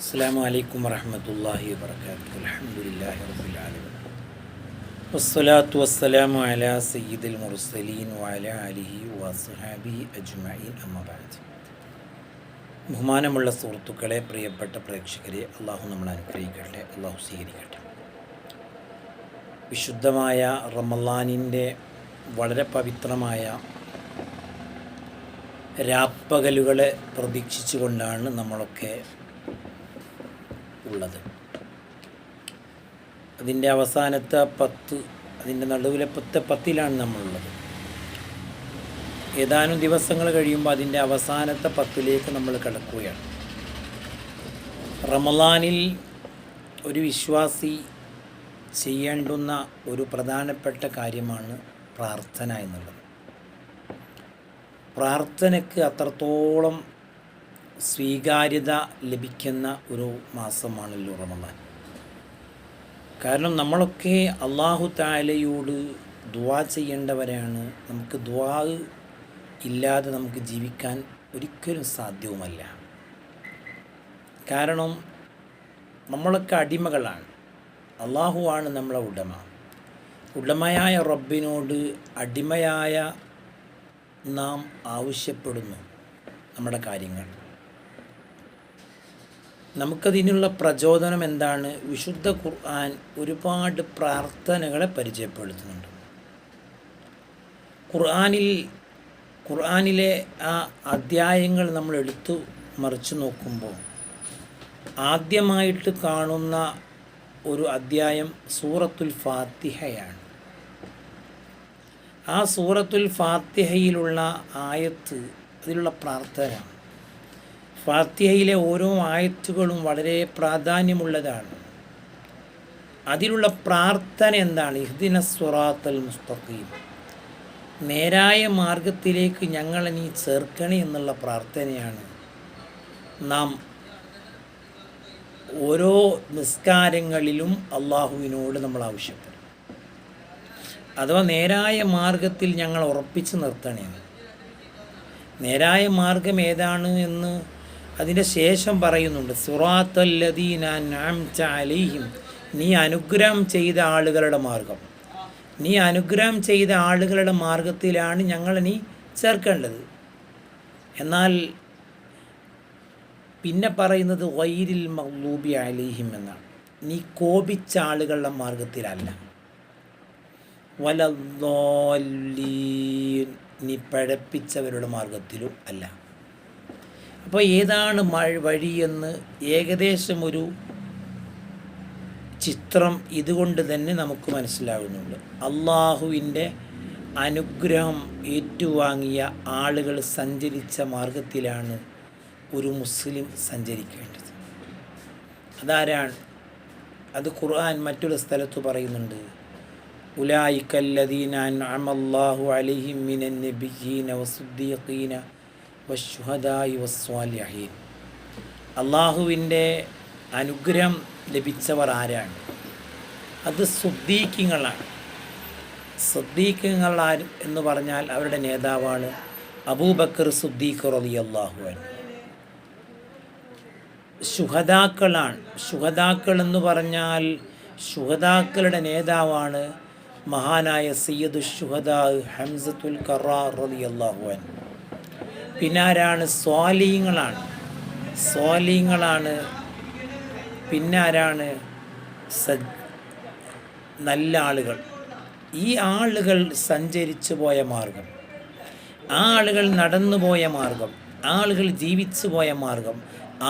അസ്സലാമു അലൈക്കും വറഹ്മത്തുള്ളാഹി വബറകാതുഹു. അൽഹംദുലില്ലാഹി റബ്ബിൽ ആലമീൻ വസ്സലാത്തു വസ്സലാമു അലാ സയ്യിദിൽ മുർസലീൻ വഅലാ ആലിഹി വസ്സഹാബിഹി അജ്മഈൻ അമ്മാ ബഅദ്. ബഹുമാനമുള്ള സുഹൃത്തുക്കളെ, പ്രിയപ്പെട്ട പ്രേക്ഷകരെ, അള്ളാഹു നമ്മളെ അനുഗ്രഹിക്കട്ടെ, അള്ളാഹു സ്വീകരിക്കട്ടെ. വിശുദ്ധമായ റമളാനിൻ്റെ വളരെ പവിത്രമായ രാപ്പകലുകളെ പ്രതീക്ഷിച്ചുകൊണ്ടാണ് നമ്മളൊക്കെ ഉള്ളത്. അതിൻ്റെ അവസാനത്തെ 10, അതിൻ്റെ നടുവിലെ 10 നമ്മളുള്ളത്. ഏതാനും ദിവസങ്ങൾ കഴിയുമ്പോൾ അതിൻ്റെ അവസാനത്തെ 10ലേക്ക് നമ്മൾ കടക്കുകയാണ്. റമളാനിൽ ഒരു വിശ്വാസി ചെയ്യേണ്ടുന്ന ഒരു പ്രധാനപ്പെട്ട കാര്യമാണ് പ്രാർത്ഥന എന്നുള്ളത്. പ്രാർത്ഥനയ്ക്ക് അത്രത്തോളം സ്വീകാര്യത ലഭിക്കുന്ന ഒരു മാസമാണല്ലോ റമളാൻ. കാരണം നമ്മളൊക്കെ അല്ലാഹു തആലയോട് ദുആ ചെയ്യേണ്ടവരാണ്. നമുക്ക് ദുആ ഇല്ലാതെ നമുക്ക് ജീവിക്കാൻ ഒരിക്കലും സാധ്യവുമല്ല. കാരണം നമ്മളൊക്കെ അടിമകളാണ്. അല്ലാഹുവാണ് നമ്മളെ ഉടമ. ഉടമയായ റബ്ബിനോട് അടിമയായ നാം ആവശ്യപ്പെടുന്നു നമ്മുടെ കാര്യങ്ങൾ. നമുക്കതിനുള്ള പ്രചോദനം എന്താണ്? വിശുദ്ധ ഖുർആൻ ഒരുപാട് പ്രാർത്ഥനകളെ പരിചയപ്പെടുത്തുന്നുണ്ട്. ഖുർആനിലെ ആ അധ്യായങ്ങൾ നമ്മൾ എടുത്തു മറിച്ച് നോക്കുമ്പോൾ ആദ്യമായിട്ട് കാണുന്ന ഒരു അധ്യായം സൂറത്തുൽ ഫാത്തിഹയാണ്. ആ സൂറത്തുൽ ഫാത്തിഹയിലുള്ള ആയത്ത്, അതിലുള്ള പ്രാർത്ഥന, ഫാത്തിഹയിലെ ഓരോ ആയത്തുകളും വളരെ പ്രാധാന്യമുള്ളതാണ്. അതിലുള്ള പ്രാർത്ഥന എന്താണ്? ഇഹ്ദിനസ് സിറാത്തൽ മുസ്തഖീം, നേരായ മാർഗത്തിലേക്ക് ഞങ്ങളെ നീ ചേർക്കണേ എന്നുള്ള പ്രാർത്ഥനയാണ് നാം ഓരോ നിസ്കാരങ്ങളിലും അള്ളാഹുവിനോട് നമ്മൾ ആവശ്യപ്പെടും. അഥവാ നേരായ മാർഗത്തിൽ ഞങ്ങൾ ഉറപ്പിച്ച് നിർത്തണേ. നേരായ മാർഗം ഏതാണ് എന്ന് അതിൻ്റെ ശേഷം പറയുന്നുണ്ട്. സിറാത്തല്ലദീന അൻഅംത അലൈഹിം, നീ അനുഗ്രഹം ചെയ്ത ആളുകളുടെ മാർഗം. നീ അനുഗ്രഹം ചെയ്ത ആളുകളുടെ മാർഗത്തിലാണ് ഞങ്ങളെ നീ ചേർക്കേണ്ടത്. എന്നാൽ പിന്നെ പറയുന്നത് ഗൈരിൽ മഗ്ലൂബി അലൈഹിം എന്നാണ്. നീ കോപിച്ച ആളുകളുടെ മാർഗത്തിലല്ല. വലദ്ദാല്ലീൻ, നീ പഴപ്പിച്ചവരുടെ മാർഗത്തിലും അല്ല. അപ്പോൾ ഏതാണ് വഴിയെന്ന് ഏകദേശം ഒരു ചിത്രം ഇതുകൊണ്ട് തന്നെ നമുക്ക് മനസ്സിലാകുന്നുണ്ട്. അള്ളാഹുവിൻ്റെ അനുഗ്രഹം ഏറ്റുവാങ്ങിയ ആളുകൾ സഞ്ചരിച്ച മാർഗത്തിലാണ് ഒരു മുസ്ലിം സഞ്ചരിക്കേണ്ടത്. അതാരാണ്? അത് ഖുർആൻ മറ്റൊരു സ്ഥലത്ത് പറയുന്നുണ്ട്. ഉലായിക്കല്ലദീന അൻഅമല്ലാഹു അലൈഹിം മിനൻ നബിയ്യീന വസ്സുദ്ദീഖീന വശുഹദാഇ വസ്സാലിഹീൻ. അള്ളാഹുവിൻ്റെ അനുഗ്രഹം ലഭിച്ചവർ ആരാണ്? അത് സുദ്ദീഖീങ്ങളാണ്. സുദ്ദീഖീങ്ങൾ എന്ന് പറഞ്ഞാൽ അവരുടെ നേതാവാണ് അബൂബക്കർ സുദ്ദീഖ് റളിയല്ലാഹു അൻഹു. ശുഹദാക്കളാണ്. ശുഹദാക്കൾ എന്ന് പറഞ്ഞാൽ ശുഹദാക്കളുടെ നേതാവാണ് മഹാനായ സയ്യിദു ശുഹദാ ഹംസത്തുൽ കറാർ റളിയല്ലാഹു അൻഹു. പിന്നെ ആരാണ്? സ്വാലിഹീങ്ങളാണ്. പിന്നെ ആരാണ്? നല്ല ആളുകൾ. ഈ ആളുകൾ സഞ്ചരിച്ചു പോയ മാർഗം, ആളുകൾ നടന്നു പോയ മാർഗം, ആളുകൾ ജീവിച്ചു പോയ മാർഗം,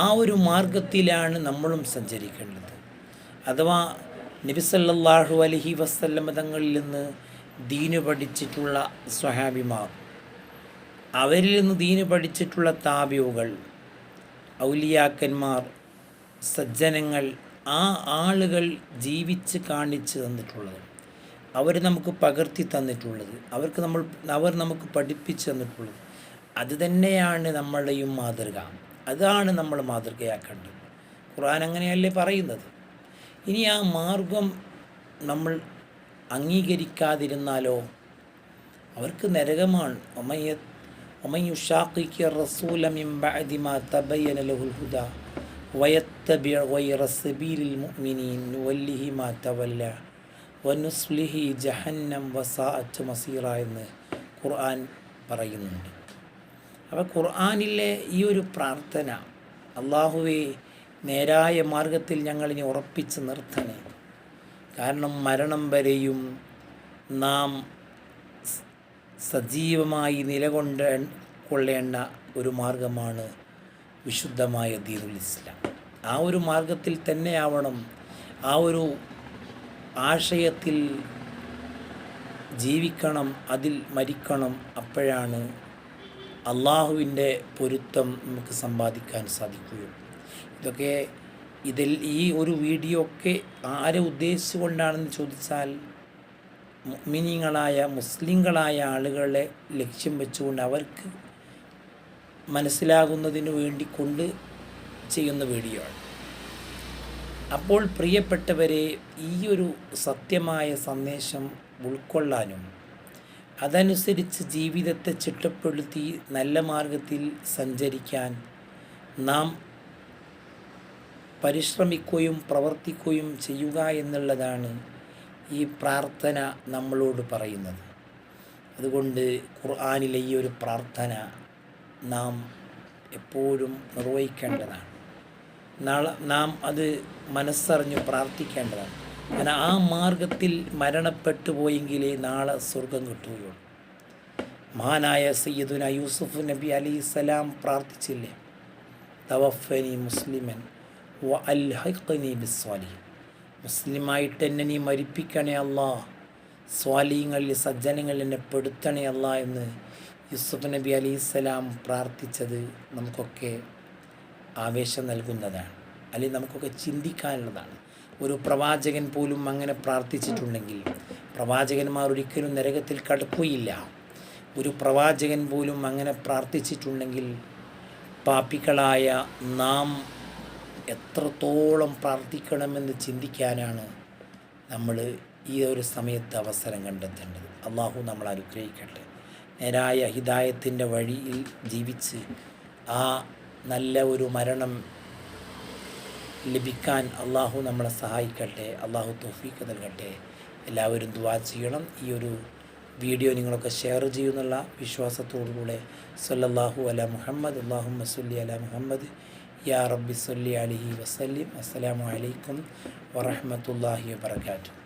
ആ ഒരു മാർഗത്തിലാണ് നമ്മളും സഞ്ചരിക്കേണ്ടത്. അഥവാ നബി സല്ലല്ലാഹു അലൈഹി വസല്ലം തങ്ങളിൽ നിന്ന് ദീന് പഠിച്ചിട്ടുള്ള സ്വഹാബിമാർ, അവരിൽ നിന്ന് ദീന് പഠിച്ചിട്ടുള്ള താബിഉകൾ, ഔലിയാക്കന്മാർ, സജ്ജനങ്ങൾ, ആ ആളുകൾ ജീവിച്ച് കാണിച്ച് തന്നിട്ടുള്ളത്, അവർ നമുക്ക് പകർത്തി തന്നിട്ടുള്ളത്, അവർ നമുക്ക് പഠിപ്പിച്ച് തന്നിട്ടുള്ളത്, അത് തന്നെയാണ് നമ്മളുടെയും മാതൃക. അതാണ് നമ്മൾ മാതൃകയാക്കേണ്ടത്. ഖുർആൻ അങ്ങനെയല്ലേ പറയുന്നത്. ഇനി ആ മാർഗം നമ്മൾ അംഗീകരിക്കാതിരുന്നാലോ അവർക്ക് നരകമാണ്. ഒമൻ യുശാഖിഖി റസൂല മിൻ ബഅദി മാ തബയ്യന ലഹുൽ ഹുദാ വയത്തബിഅ ഗൈറ സബീലിൽ മുഅ്മിനീൻ നുവല്ലിഹി മാ തവല്ല വനുസ്ലിഹി ജഹന്നം വസാഅത്ത് മസീറ എന്ന് ഖുർആൻ പറയുന്നുണ്ട്. അപ്പോൾ ഖുർആനിലെ ഈ ഒരു പ്രാർത്ഥന, അള്ളാഹുവേ നേരായ മാർഗത്തിൽ ഞങ്ങളിനി ഉറപ്പിച്ച് നിർത്തണേ. കാരണം മരണം വരെയും നാം സജീവമായി കൊള്ളേണ്ട ഒരു മാർഗമാണ് വിശുദ്ധമായ ദീനുൽ ഇസ്ലാം. ആ ഒരു മാർഗത്തിൽ തന്നെയാവണം, ആ ഒരു ആശയത്തിൽ ജീവിക്കണം, അതിൽ മരിക്കണം. അപ്പോഴാണ് അള്ളാഹുവിൻ്റെ പൊരുത്തം നമുക്ക് സമ്പാദിക്കാൻ സാധിക്കുകയുള്ളൂ. ഈ ഒരു വീഡിയോ ഒക്കെ ആരെ ഉദ്ദേശിച്ചുകൊണ്ടാണെന്ന് ചോദിച്ചാൽ, മുഅ്മിനീങ്ങളായ മുസ്ലിങ്ങളായ ആളുകളെ ലക്ഷ്യം വെച്ചുകൊണ്ട് അവർക്ക് മനസ്സിലാകുന്നതിന് വേണ്ടി കൊണ്ട് ചെയ്യുന്ന വീഡിയോ ആണ്. അപ്പോൾ പ്രിയപ്പെട്ടവരെ, ഈ ഒരു സത്യമായ സന്ദേശം ഉൾക്കൊള്ളാനും അതനുസരിച്ച് ജീവിതത്തെ ചിട്ടപ്പെടുത്തി നല്ല മാർഗത്തിൽ സഞ്ചരിക്കാൻ നാം പരിശ്രമിക്കുകയും പ്രവർത്തിക്കുകയും ചെയ്യുക എന്നുള്ളതാണ് ഈ പ്രാർത്ഥന നമ്മളോട് പറയുന്നത്. അതുകൊണ്ട് ഖുർആനിലെ ഈ ഒരു പ്രാർത്ഥന നാം എപ്പോഴും നിർവഹിക്കേണ്ടതാണ്. നാം അത് മനസ്സറിഞ്ഞ് പ്രാർത്ഥിക്കേണ്ടതാണ്. കാരണം ആ മാർഗത്തിൽ മരണപ്പെട്ടു പോയെങ്കിലേ നാളെ സ്വർഗം കിട്ടുകയുള്ളൂ. മഹാനായ സയ്യിദുന യൂസുഫ് നബി അലൈഹിസ്സലാം പ്രാർത്ഥിച്ചില്ലേ, തവഫനി മുസ്ലിമൻ വ അൽഹിഖ്നി ബിസ്സാലിഹീൻ, മുസ്ലിമായിട്ട് എന്നെ നീ മരിപ്പിക്കണേ അല്ലാ, സ്വാലിഹീങ്ങളിൽ സജ്ജനങ്ങളിൽ എന്നെ പെടുത്തണേ അല്ലാ എന്ന് യൂസുഫ് നബി അലൈഹിസ്സലാം പ്രാർത്ഥിച്ചത് നമുക്കൊക്കെ ആവേശം നൽകുന്നതാണ്, അല്ലെങ്കിൽ നമുക്കൊക്കെ ചിന്തിക്കാനുള്ളതാണ്. ഒരു പ്രവാചകൻ പോലും അങ്ങനെ പ്രാർത്ഥിച്ചിട്ടുണ്ടെങ്കിൽ പ്രവാചകന്മാർ ഒരിക്കലും നരകത്തിൽ കടക്കുകയില്ല. ഒരു പ്രവാചകൻ പോലും അങ്ങനെ പ്രാർത്ഥിച്ചിട്ടുണ്ടെങ്കിൽ പാപികളായ നാം എത്രത്തോളം പ്രാർത്ഥിക്കണമെന്ന് ചിന്തിക്കാനാണ് നമ്മൾ ഈ ഒരു സമയത്ത് അവസരം കണ്ടെത്തേണ്ടത്. അള്ളാഹു നമ്മൾ അനുഗ്രഹിക്കട്ടെ. നേരായ ഹിദായത്തിൻ്റെ വഴിയിൽ ജീവിച്ച് ആ നല്ല ഒരു മരണം ലഭിക്കാൻ അള്ളാഹു നമ്മളെ സഹായിക്കട്ടെ. അള്ളാഹു തൗഫീഖ് നൽകട്ടെ. എല്ലാവരും ദുആ ചെയ്യണം. ഈ ഒരു വീഡിയോ നിങ്ങളൊക്കെ ഷെയർ ചെയ്യുന്നുള്ള വിശ്വാസത്തോടുകൂടെ സല്ലല്ലാഹു അലാ മുഹമ്മദ് അല്ലാഹുമ്മ സ്വല്ലി അലാ മുഹമ്മദ് യാ റബ്ബി സ്വല്ലി അലൈഹി വസല്ലിം. അസ്സലാമു അലൈക്കും വറഹ്മത്തുള്ളാഹി വബറകാതുഹു.